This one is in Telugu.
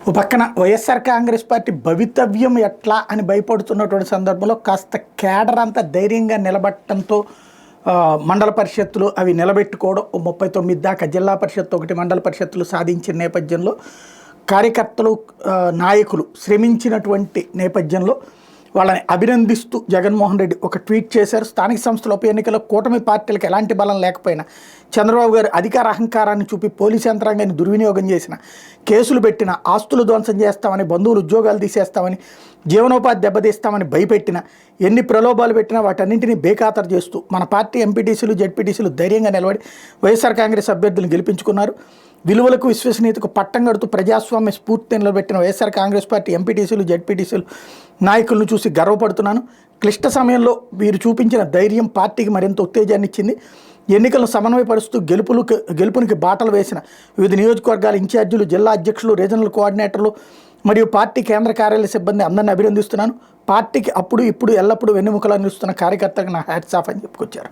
ఓ పక్కన వైఎస్ఆర్ కాంగ్రెస్ పార్టీ భవితవ్యం ఎట్లా అని భయపడుతున్నటువంటి సందర్భంలో కాస్త కేడర్ అంతా ధైర్యంగా నిలబడటంతో మండల పరిషత్తులు అవి నిలబెట్టుకోవడం 39 దాకా జిల్లా పరిషత్ ఒకటి మండల పరిషత్తులు సాధించిన నేపథ్యంలో కార్యకర్తలు నాయకులు శ్రమించినటువంటి నేపథ్యంలో వాళ్ళని అభినందిస్తూ జగన్మోహన్ రెడ్డి ఒక ట్వీట్ చేశారు. స్థానిక సంస్థల ఉప ఎన్నికల్లో కూటమి పార్టీలకు ఎలాంటి బలం లేకపోయినా చంద్రబాబు గారు అధికార అహంకారాన్ని చూపి పోలీసు యంత్రాంగాన్ని దుర్వినియోగం చేసిన, కేసులు పెట్టిన, ఆస్తులు ధ్వంసం చేస్తామని, బంధువులు ఉద్యోగాలు తీసేస్తామని, జీవనోపాధి దెబ్బతీస్తామని భయపెట్టిన, ఎన్ని ప్రలోభాలు పెట్టినా వాటన్నింటినీ బేఖాతరు చేస్తూ మన పార్టీ ఎంపీటీసీలు జెడ్పీటీసీలు ధైర్యంగా నిలబడి వైఎస్ఆర్ కాంగ్రెస్ అభ్యర్థులను గెలిపించుకున్నారు. విలువలకు విశ్వసనీయతకు పట్టం కడుతూ ప్రజాస్వామ్య స్ఫూర్తి నిలబెట్టిన వైఎస్ఆర్ కాంగ్రెస్ పార్టీ ఎంపీటీసీలు జెడ్పీటీసీలు నాయకులను చూసి గర్వపడుతున్నాను. క్లిష్ట సమయంలో వీరు చూపించిన ధైర్యం పార్టీకి మరింత ఉత్తేజాన్ని ఇచ్చింది. ఎన్నికలను సమన్వయపరుస్తూ గెలుపునికి బాటలు వేసిన వివిధ నియోజకవర్గాల ఇన్ఛార్జీలు, జిల్లా అధ్యక్షులు, రీజనల్ కోఆర్డినేటర్లు మరియు పార్టీ కేంద్ర కార్యాలయ సిబ్బంది అందరినీ అభినందిస్తున్నాను. పార్టీకి అప్పుడు ఇప్పుడు ఎల్లప్పుడూ వెన్నెముకలు అందిస్తున్న కార్యకర్తలకు నా హ్యాట్స్ ఆఫ్ అని చెప్పుకొచ్చారు.